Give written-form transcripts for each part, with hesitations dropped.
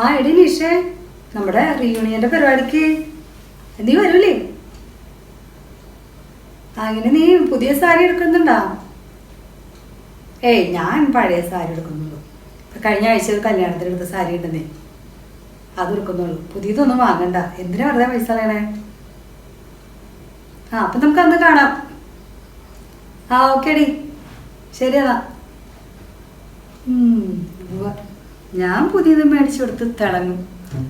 ആ എടി നിഷേ, നമ്മുടെ റീയൂണിയന്റെ പരിപാടിക്ക് നീ വരൂലേ? അങ്ങനെ നീ പുതിയ സാരി എടുക്കുന്നുണ്ടാ? ഏയ് ഞാൻ പഴയ സാരി എടുക്കുന്നുള്ളൂ. കഴിഞ്ഞ ആഴ്ച ഒരു കല്യാണത്തിന് എടുത്ത സാരി ഉണ്ടെന്നേ, അത് എടുക്കുന്നുള്ളൂ. പുതിയതൊന്നും വാങ്ങണ്ട, എന്തിനാ വെറുതെ പൈസ കളയണേ? ആ അപ്പം നമുക്ക് അന്ന് കാണാം. ആ ഓക്കേടി, ശരിയാ. ഞാൻ പുതിയത് മേടിച്ചു കൊടുത്ത് തിളങ്ങും,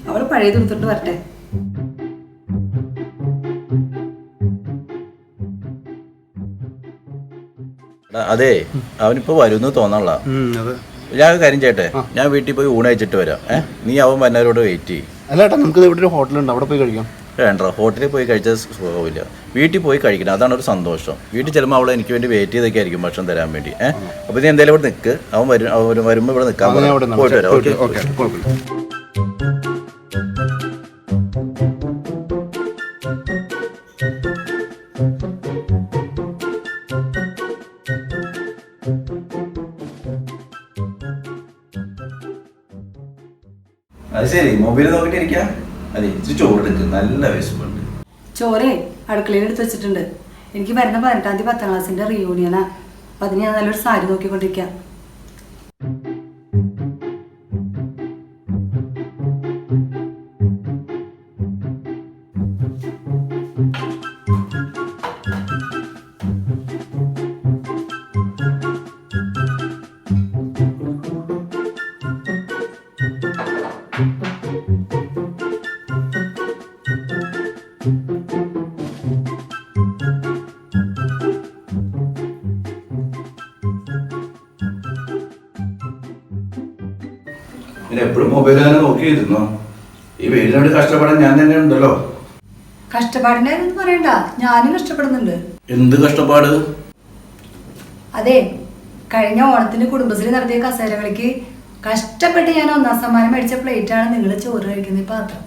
അവള് പഴയത് എടുത്തിട്ട് വരട്ടെ. അതെ, അവനിപ്പോ വരുമെന്ന് തോന്നല്ല. ഞാൻ കാര്യം ചെയ്യട്ടെ, ഞാൻ വീട്ടിൽ പോയി ഊണ് കഴിച്ചിട്ട് വരാം. നീ അവൻ വന്നവരോട് വെയിറ്റ് ചെയ്യും. അല്ലേട്ടാ, നമുക്ക് ഇവിടെ ഒരു ഹോട്ടലുണ്ട്, അവിടെ പോയി കഴിക്കാം. വേണ്ട, ഹോട്ടലിൽ പോയി കഴിച്ചാൽ സുഖമില്ല. വീട്ടിൽ പോയി കഴിക്കണം, അതാണ് ഒരു സന്തോഷം. വീട്ടിൽ ചെല്ലുമ്പോൾ അവളെ എനിക്ക് വേണ്ടി വെയിറ്റ് ചെയ്തൊക്കെ ആയിരിക്കും ഭക്ഷണം തരാൻ വേണ്ടി. അപ്പോൾ നീ എന്തായാലും ഇവിടെ നിൽക്ക്, അവൻ വരുമ്പോൾ ഇവിടെ നിൽക്കാൻ പോയിട്ട് വരാം. ഓക്കെ. അത് ശരി, മൊബൈൽ നോക്കിട്ട് ഇരിക്കാം. അതെ, ഇച്ചിരി ചോറെടുക്ക്, നല്ല വിശപ്പുണ്ട്. ചോറേ അടുക്കളയിൽ എടുത്ത് വെച്ചിട്ടുണ്ട്. എനിക്ക് വരുന്ന 18-ാം തീയതി 10ാം ക്ലാസ്സിന്റെ റീയൂണിയനാ. അപ്പൊ അതിന് ഞാൻ നല്ലൊരു സാരി നോക്കിക്കൊണ്ടിരിക്കാം. പിന്നെ എപ്പോഴും മൊബൈൽ തന്നെ നോക്കിയിരുന്നോ? ഈ വെയിലിനോട് കഷ്ടപ്പെടാൻ ഞാൻ തന്നെ ഉണ്ടല്ലോ. കഷ്ടപ്പാടിന്റെ കാര്യം പറയണ്ട, ഞാനും കഷ്ടപ്പെടുന്നുണ്ട്. എന്ത് കഷ്ടപ്പാട്? അതെ, കഴിഞ്ഞ ഓണത്തിന് കുടുംബശ്രീ നടത്തിയ കസേരകളിക്ക് കഷ്ടപ്പെട്ട് ഞാൻ 1ാം സമ്മാനം മേടിച്ച പ്ലേറ്റാണ് നിങ്ങൾ ചോറ് കഴിക്കുന്ന ഈ പാത്രം.